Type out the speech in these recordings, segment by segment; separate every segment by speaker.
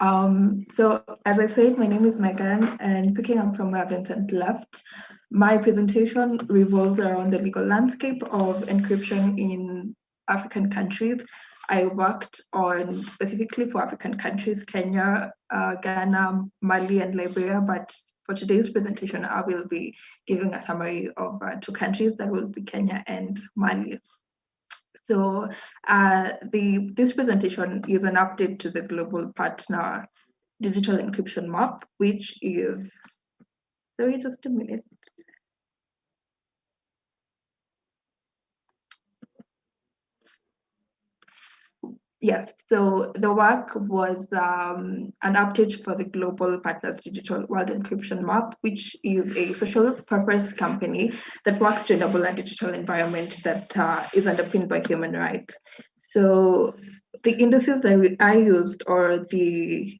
Speaker 1: So as I said, my name is Megan, and picking up from where Vincent left, my presentation revolves around the legal landscape of encryption in African countries. I worked on specifically for African countries, Kenya, Ghana, Mali, and Liberia, but for today's presentation, I will be giving a summary of two countries, that will be Kenya and Mali. So this presentation is an update to the global partner digital encryption map, which is, sorry, just a minute. Yes, so the work was an update for the Global Partners Digital World Encryption Map, which is a social purpose company that works to enable a digital environment that is underpinned by human rights. So the indices that I used, or the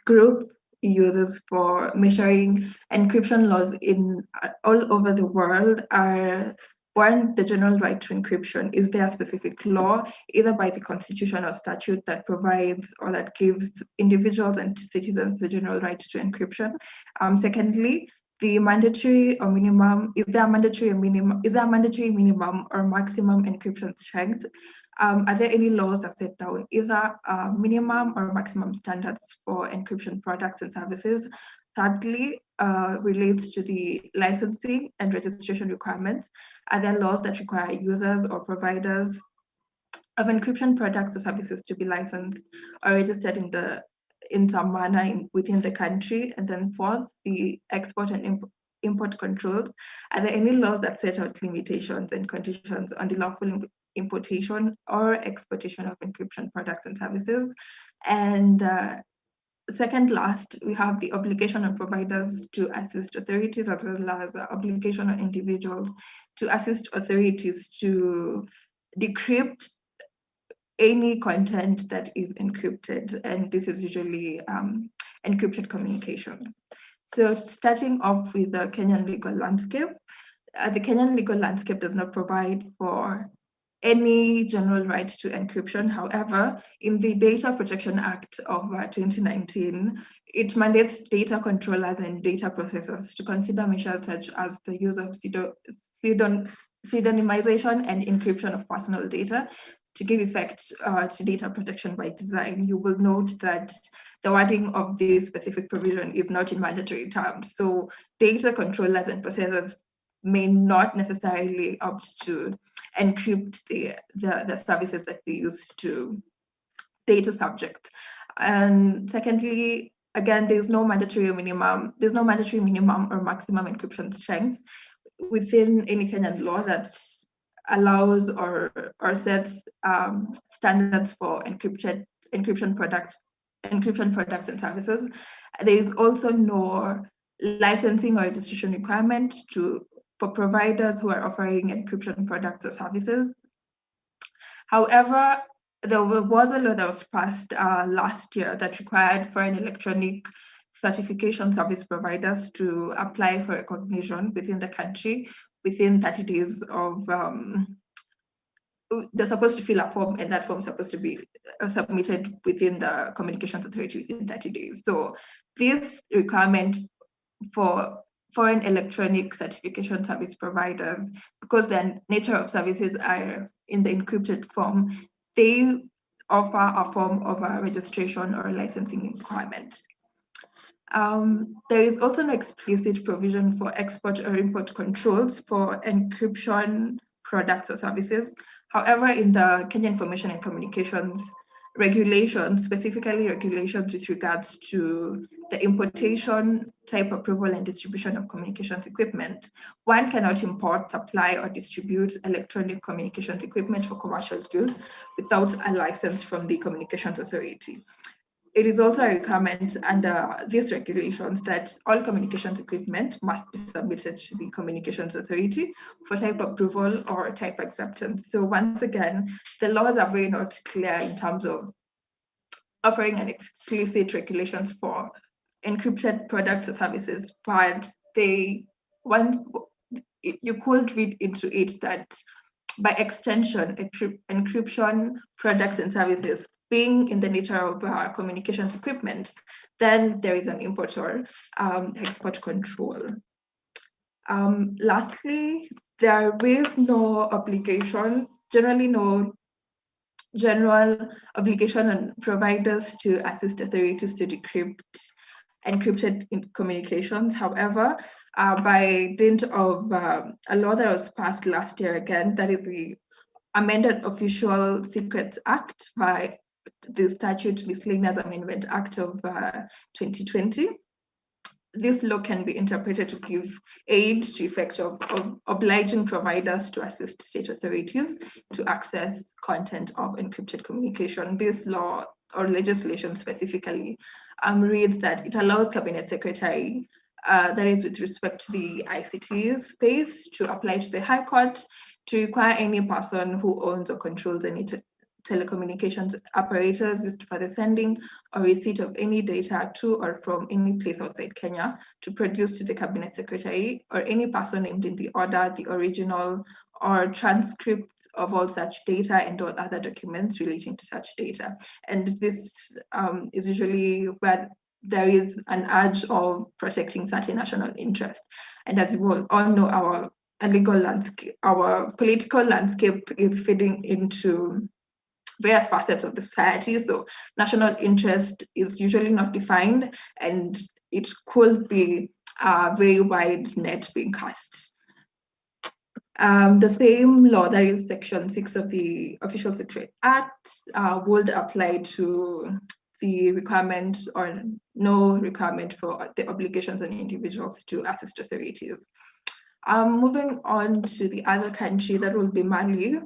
Speaker 1: group uses for measuring encryption laws in all over the world, are one, the general right to encryption. Is there a specific law, either by the constitution or statute, that provides or that gives individuals and citizens the general right to encryption? Secondly, the mandatory or minimum, is there a mandatory minimum or maximum encryption strength? Are there any laws that set down either minimum or maximum standards for encryption products and services? Thirdly, relates to the licensing and registration requirements. Are there laws that require users or providers of encryption products or services to be licensed or registered in some manner within the country? And then fourth, the export and import controls. Are there any laws that set out limitations and conditions on the lawful importation or exportation of encryption products and services? And second last, we have the obligation on providers to assist authorities, as well as the obligation on individuals to assist authorities to decrypt any content that is encrypted, and this is usually encrypted communications. So starting off with the Kenyan legal landscape, the Kenyan legal landscape does not provide for any general right to encryption. However, in the Data Protection Act of 2019, it mandates data controllers and data processors to consider measures such as the use of pseudonymization and encryption of personal data to give effect to data protection by design. You will note that the wording of this specific provision is not in mandatory terms. So data controllers and processors may not necessarily opt to encrypt the services that they use to data subjects. And secondly, again, there's no mandatory minimum or maximum encryption strength within any Kenyan law that allows or sets standards for encryption products and services. There is also no licensing or registration requirement for providers who are offering encryption products or services. However, there was a law that was passed last year that required foreign electronic certification service providers to apply for recognition within the country within 30 days of they're supposed to fill a form, and that form is supposed to be submitted within the communications authority within 30 days. So this requirement for foreign electronic certification service providers, because the nature of services are in the encrypted form, they offer a form of a registration or a licensing requirement. There is also no explicit provision for export or import controls for encryption products or services. However, in the Kenya Information and Communications regulations, specifically regulations with regards to the importation, type approval, and distribution of communications equipment, one cannot import, supply, or distribute electronic communications equipment for commercial use without a license from the Communications Authority. It is also a requirement under these regulations that all communications equipment must be submitted to the Communications Authority for type approval or type acceptance. So once again, the laws are very not clear in terms of offering an explicit regulations for encrypted products or services, but you could read into it that by extension, encryption products and services being in the nature of communications equipment, then there is an import or export control. Lastly, there is no obligation, generally no general obligation on providers to assist authorities to decrypt encrypted communications. However, by dint of a law that was passed last year again, that is the amended Official Secrets Act by the Statute Miscellaneous Amendment Act of 2020. This law can be interpreted to give aid to effect of obliging providers to assist state authorities to access content of encrypted communication. This law or legislation specifically reads that it allows Cabinet Secretary, that is with respect to the ICT space, to apply to the High Court to require any person who owns or controls any telecommunications apparatus used for the sending or receipt of any data to or from any place outside Kenya to produce to the Cabinet Secretary or any person named in the order the original or transcripts of all such data and all other documents relating to such data. And this is usually where there is an urge of protecting certain national interest. And as you all know, our legal landscape, our political landscape is feeding into various facets of the society. So national interest is usually not defined, and it could be a very wide net being cast. The same law, that is Section 6 of the Official Secret Act, would apply to the requirement or no requirement for the obligations on individuals to assist authorities. Moving on to the other country, that will be Mali.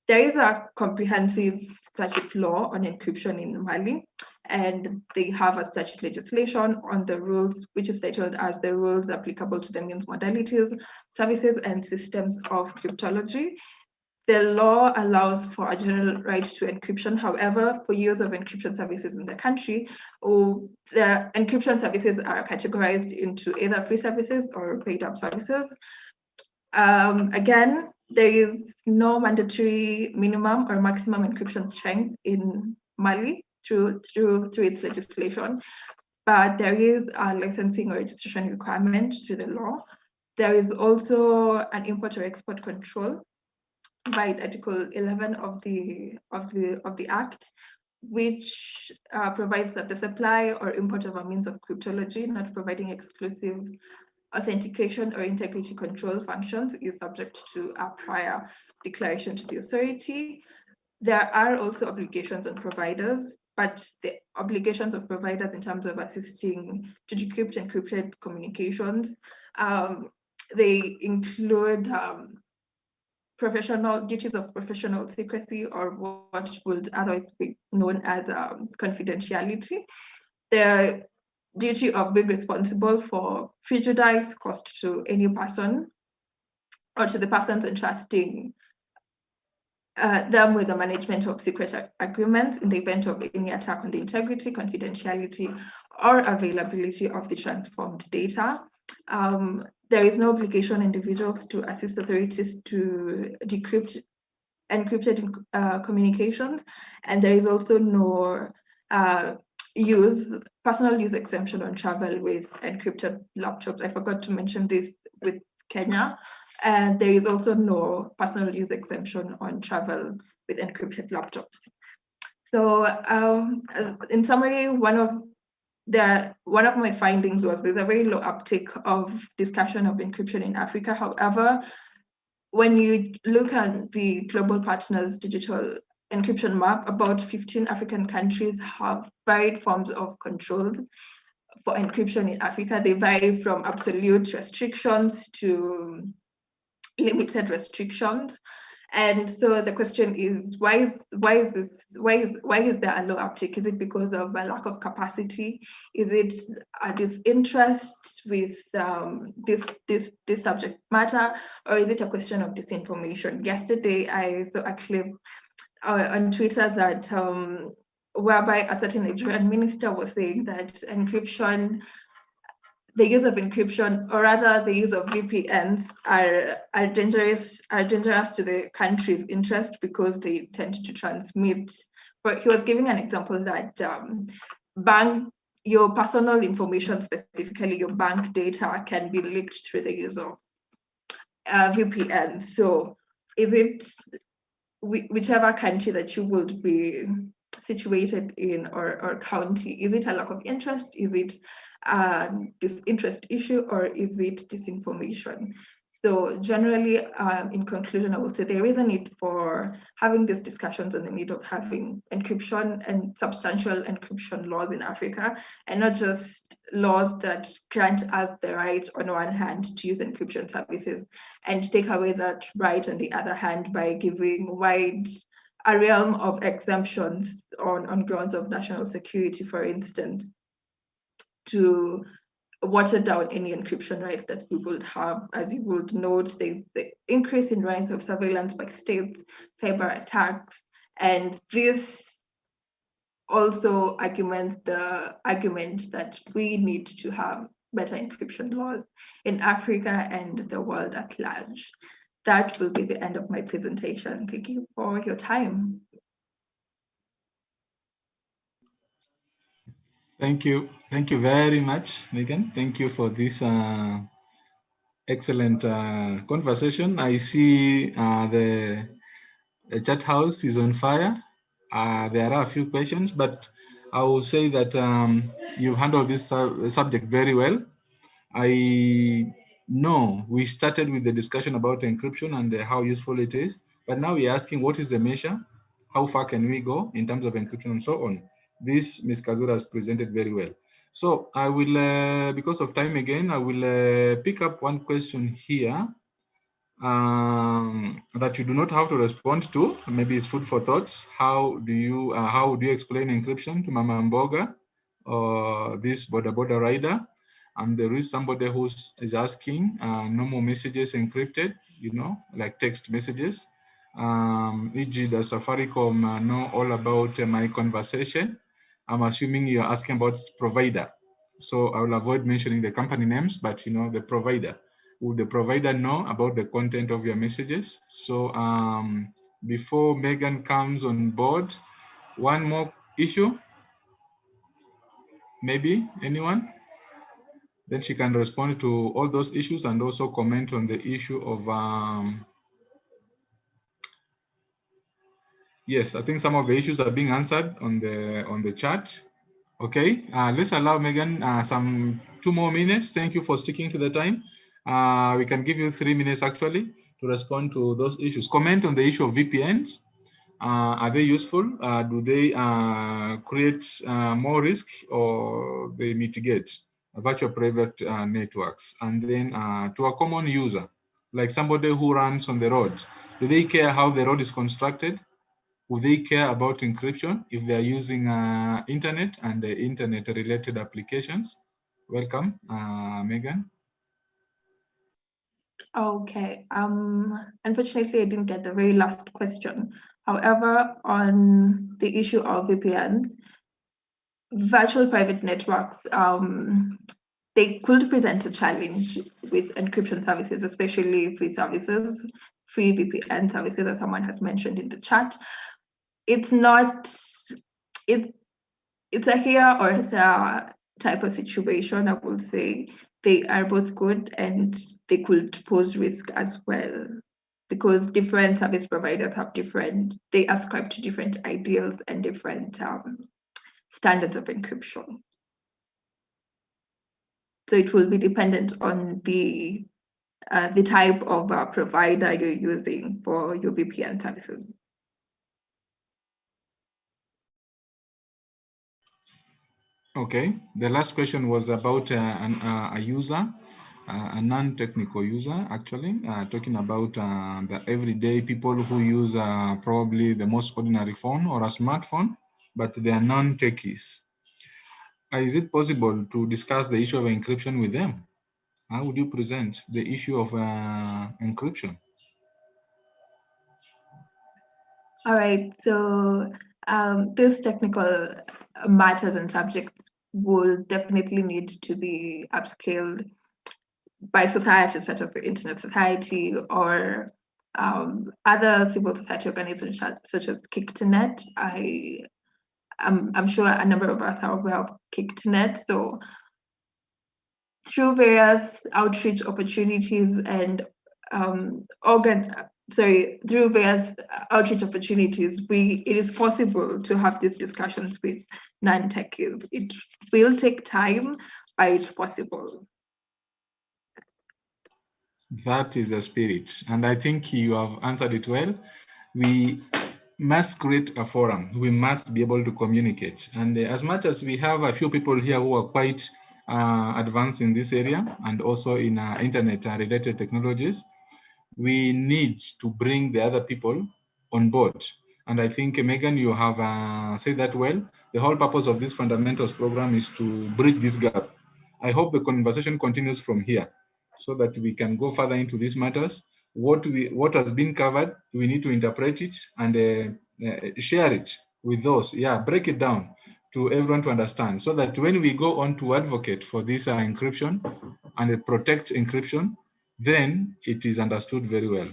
Speaker 1: There is a comprehensive statute law on encryption in Mali, and they have a statute legislation on the rules, which is titled as the rules applicable to the means, modalities, services, and systems of cryptology. The law allows for a general right to encryption. However, for use of encryption services in the country, the encryption services are categorized into either free services or paid up services. Again, there is no mandatory minimum or maximum encryption strength in Mali through its legislation, but there is a licensing or registration requirement through the law. There is also an import or export control by Article 11 of the Act, which provides that the supply or import of a means of cryptology not providing exclusive authentication or integrity control functions is subject to a prior declaration to the authority. There are also obligations on providers, but the obligations of providers in terms of assisting to decrypt encrypted communications, they include professional duties of professional secrecy, or what would otherwise be known as confidentiality. The duty of being responsible for prejudice caused to any person or to the persons entrusting them with the management of secret agreements in the event of any attack on the integrity, confidentiality, or availability of the transformed data. There is no obligation on individuals to assist authorities to decrypt encrypted communications, and there is also no personal use exemption on travel with encrypted laptops. I forgot to mention this with Kenya. And there is also no personal use exemption on travel with encrypted laptops. So in summary, one of my findings was there's a very low uptake of discussion of encryption in Africa. However, when you look at the Global Partners Digital Encryption Map, about 15 African countries have varied forms of controls for encryption in Africa. They vary from absolute restrictions to limited restrictions. And so the question is, why is there a low uptake? Is it because of a lack of capacity? Is it a disinterest with this subject matter, or is it a question of disinformation? Yesterday, I saw a clip on Twitter that whereby a certain Nigerian minister was saying that encryption, the use of encryption, or rather the use of VPNs, are dangerous to the country's interest because they tend to transmit he was giving an example that your personal information, specifically your bank data, can be leaked through the use of VPN. So is it whichever country that you would be situated in or county, is it a lack of interest? Is it a disinterest issue, or is it disinformation? So generally, in conclusion, I would say there is a need for having these discussions on the need of having encryption and substantial encryption laws in Africa, and not just laws that grant us the right on one hand to use encryption services and take away that right on the other hand by giving a realm of exemptions on grounds of national security, for instance, to water down any encryption rights that we would have. As you would note, there's the increase in rights of surveillance by states, cyber attacks, and this also arguments the argument that we need to have better encryption laws in Africa and the world at large. That will be the end of my presentation. Thank you for your time.
Speaker 2: Thank you. Thank you very much, Megan. Thank you for this excellent conversation. I see the chat house is on fire. There are a few questions, but I will say that you handled this subject very well. I know we started with the discussion about encryption and how useful it is, but now we're asking what is the measure? How far can we go in terms of encryption and so on? This Ms. Kathure has presented very well. So I will, because of time again, I will pick up one question here that you do not have to respond to. Maybe it's food for thought. How do you explain encryption to Mama Mboga or this border rider? And there is somebody who is asking no more messages encrypted, like text messages. E.g. the Safaricom know all about my conversation. I'm assuming you're asking about provider. So I will avoid mentioning the company names, but the provider. Would the provider know about the content of your messages? So before Megan comes on board, one more issue, maybe anyone? Then she can respond to all those issues and also comment on the issue of, yes, I think some of the issues are being answered on the chat. Okay, let's allow Megan some 2 more minutes. Thank you for sticking to the time. We can give you 3 minutes actually to respond to those issues. Comment on the issue of VPNs. Are they useful? Do they create more risk, or they mitigate virtual private networks? And then to a common user, like somebody who runs on the road, do they care how the road is constructed? Would they care about encryption if they are using internet and internet-related applications? Welcome, Megan.
Speaker 1: Okay. Unfortunately, I didn't get the very last question. However, on the issue of VPNs, virtual private networks, they could present a challenge with encryption services, especially free services, free VPN services, as someone has mentioned in the chat. It's not, it's a here or there type of situation, I would say. They are both good and they could pose risk as well, because different service providers have they ascribe to different ideals and different standards of encryption. So it will be dependent on the type of provider you're using for your VPN services.
Speaker 2: Okay, the last question was about a user, a non-technical user, actually, talking about the everyday people who use probably the most ordinary phone or a smartphone, but they are non-techies. Is it possible to discuss the issue of encryption with them? How would you present the issue of encryption?
Speaker 1: All right, so these technical matters and subjects will definitely need to be upscaled by societies such as the Internet Society or other civil society organizations such as Kick2Net. I I'm sure a number of us are aware of KickNet. So through various outreach opportunities and through various outreach opportunities, it is possible to have these discussions with non-techies. It will take time, but it's possible.
Speaker 2: That is the spirit, and I think you have answered it well. We must create a forum. We must be able to communicate. And as much as we have a few people here who are quite advanced in this area and also in internet-related technologies, we need to bring the other people on board. And I think, Megan, you have said that well. The whole purpose of this fundamentals program is to bridge this gap. I hope the conversation continues from here so that we can go further into these matters. What has been covered, we need to interpret it and share it with those. Yeah, break it down to everyone to understand, so that when we go on to advocate for this encryption and protect encryption, then it is understood very well.